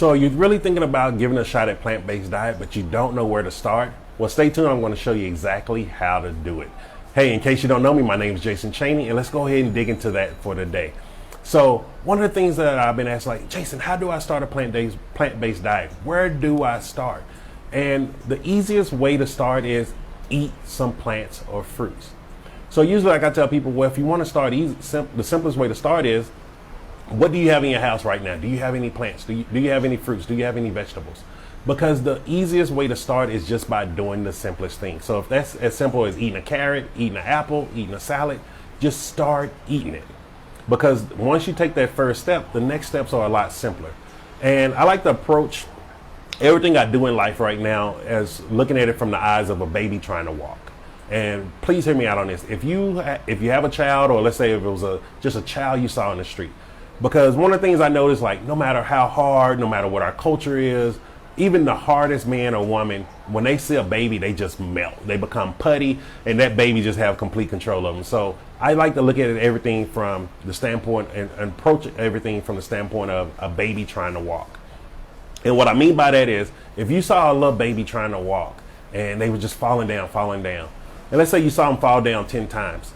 So are you really thinking about giving a shot at plant-based diet, but you don't know where to start? Well, stay tuned. I'm going to show you exactly how to do it. Hey, in case you don't know me, my name is Jason Chaney, and let's go ahead and dig into that for today. So one of the things that I've been asked, like, Jason, how do I start a plant-based diet? Where do I start? And the easiest way to start is eat some plants or fruits. So usually, like I tell people, well, if you want to start easy, the simplest way to start is, what do you have in your house right now? Do you have any plants? Do you have any fruits? Do you have any vegetables? Because the easiest way to start is just by doing the simplest thing. So if that's as simple as eating a carrot, eating an apple, eating a salad, just start eating it. Because once you take that first step, the next steps are a lot simpler. And I like to approach everything I do in life right now as looking at it from the eyes of a baby trying to walk. And please hear me out on this. If you have a child, or let's say if it was just a child you saw in the street, because one of the things I noticed, like, no matter how hard, no matter what our culture is, even the hardest man or woman, when they see a baby, they just melt. They become putty, and that baby just have complete control of them. So I like to look at everything from the standpoint and approach everything from the standpoint of a baby trying to walk. And what I mean by that is, if you saw a little baby trying to walk and they were just falling down, and let's say you saw them fall down 10 times,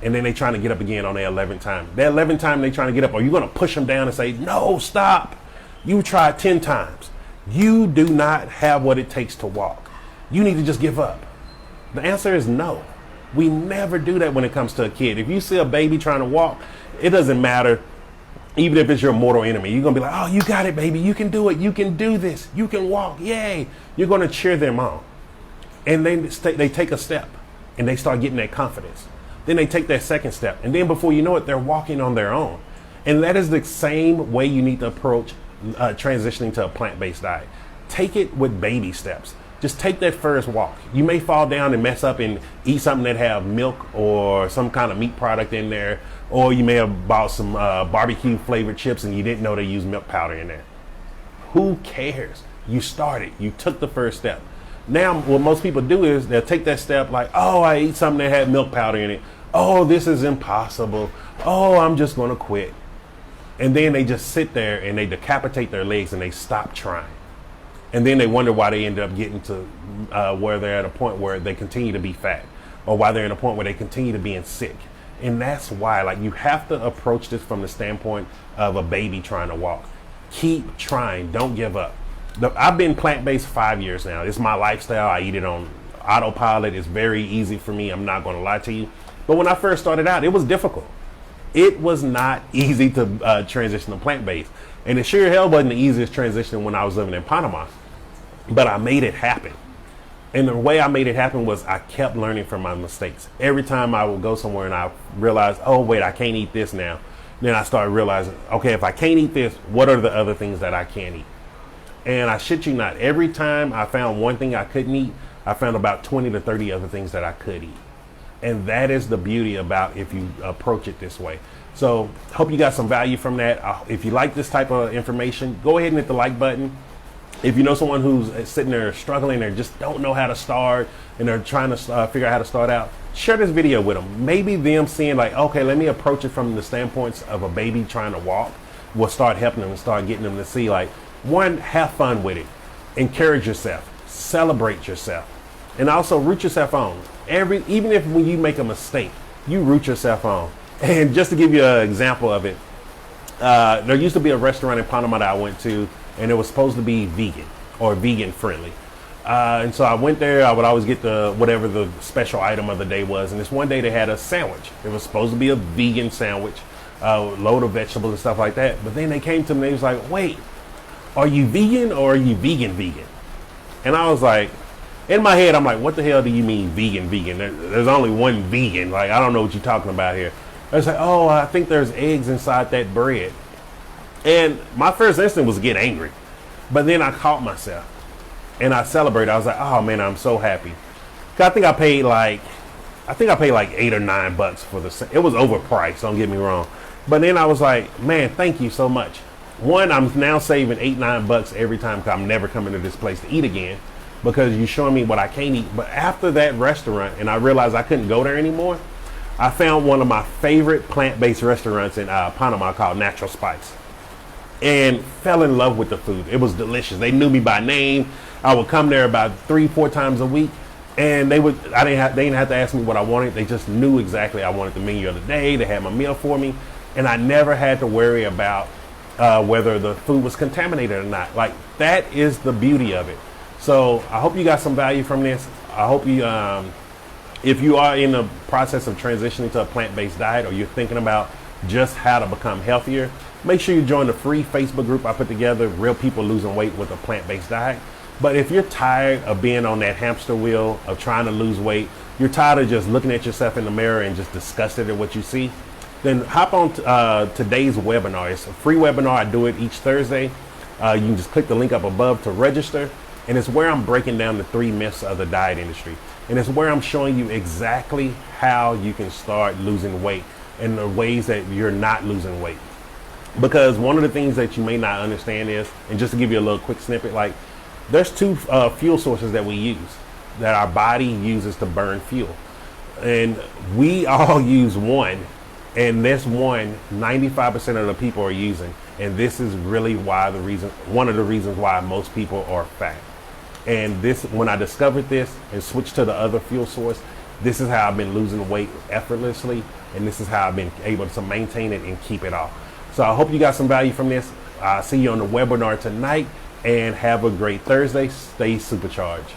and then they trying to get up again on their 11th time. That 11th time they trying to get up, are you going to push them down and say, no, stop? You tried 10 times. You do not have what it takes to walk. You need to just give up. The answer is no. We never do that when it comes to a kid. If you see a baby trying to walk, it doesn't matter. Even if it's your mortal enemy, you're going to be like, oh, you got it, baby. You can do it. You can do this. You can walk. Yay. You're going to cheer them on. And then they take a step and they start getting that confidence. Then they take that second step. And then before you know it, they're walking on their own. And that is the same way you need to approach transitioning to a plant-based diet. Take it with baby steps. Just take that first walk. You may fall down and mess up and eat something that have milk or some kind of meat product in there, or you may have bought some barbecue flavored chips and you didn't know they use milk powder in there. Who cares? You started. You took the first step. Now, what most people do is they'll take that step like, oh, I ate something that had milk powder in it. Oh, this is impossible. Oh, I'm just going to quit. And then they just sit there and they decapitate their legs and they stop trying. And then they wonder why they end up getting to where they're at a point where they continue to be fat, or why they're in a point where they continue to being sick. And that's why, like, you have to approach this from the standpoint of a baby trying to walk. Keep trying. Don't give up. I've been plant-based 5 years now. It's my lifestyle. I eat it on autopilot. It's very easy for me. I'm not going to lie to you. But when I first started out, it was difficult. It was not easy to transition to plant-based. And it sure hell wasn't the easiest transition when I was living in Panama. But I made it happen. And the way I made it happen was I kept learning from my mistakes. Every time I would go somewhere and I realized, oh, wait, I can't eat this now. Then I started realizing, okay, if I can't eat this, what are the other things that I can eat? And I shit you not, every time I found one thing I couldn't eat, I found about 20 to 30 other things that I could eat. And that is the beauty about if you approach it this way. So hope you got some value from that. If you like this type of information, go ahead and hit the like button. If you know someone who's sitting there struggling or just don't know how to start and they're trying to figure out how to start out, share this video with them. Maybe them seeing like, okay, let me approach it from the standpoints of a baby trying to walk will start helping them and start getting them to see, like, one, have fun with it. Encourage yourself. Celebrate yourself. And also root yourself on. Even if when you make a mistake, you root yourself on. And just to give you an example of it, there used to be a restaurant in Panama that I went to, and it was supposed to be vegan or vegan friendly. And so I went there. I would always get whatever the special item of the day was. And this one day they had a sandwich. It was supposed to be a vegan sandwich, load of vegetables and stuff like that. But then they came to me and they was like, wait, are you vegan or are you vegan? And I was like, in my head, I'm like, what the hell do you mean vegan? There's only one vegan. Like, I don't know what you're talking about here. I was like, oh, I think there's eggs inside that bread. And my first instinct was to get angry. But then I caught myself and I celebrated. I was like, oh man, I'm so happy. I think I paid like $8 or $9 for it was overpriced, don't get me wrong. But then I was like, man, thank you so much. One, I'm now saving $8-9 every time because I'm never coming to this place to eat again because you're showing me what I can't eat. But after that restaurant, and I realized I couldn't go there anymore, I found one of my favorite plant-based restaurants in Panama called Natural Spice. and fell in love with the food. It was delicious. They knew me by name. I would come there about 3-4 times a week, and they didn't have to ask me what I wanted. They just knew exactly I wanted the menu of the day. They had my meal for me, and I never had to worry about whether the food was contaminated or not. Like, that is the beauty of it. So I hope you got some value from this. I hope you, if you are in the process of transitioning to a plant-based diet, or you're thinking about just how to become healthier, make sure you join the free Facebook group I put together, Real People Losing Weight with a Plant-Based Diet. But if you're tired of being on that hamster wheel of trying to lose weight, you're tired of just looking at yourself in the mirror and just disgusted at what you see, then hop on today's webinar. It's a free webinar. I do it each Thursday. You can just click the link up above to register. And it's where I'm breaking down the 3 myths of the diet industry. And it's where I'm showing you exactly how you can start losing weight and the ways that you're not losing weight. Because one of the things that you may not understand is, and just to give you a little quick snippet, like, there's 2 fuel sources that we use, that our body uses to burn fuel. And we all use one. And this one, 95% of the people are using. And this is really why one of the reasons why most people are fat. And this, when I discovered this and switched to the other fuel source, this is how I've been losing weight effortlessly. And this is how I've been able to maintain it and keep it off. So I hope you got some value from this. I'll see you on the webinar tonight, and have a great Thursday. Stay supercharged.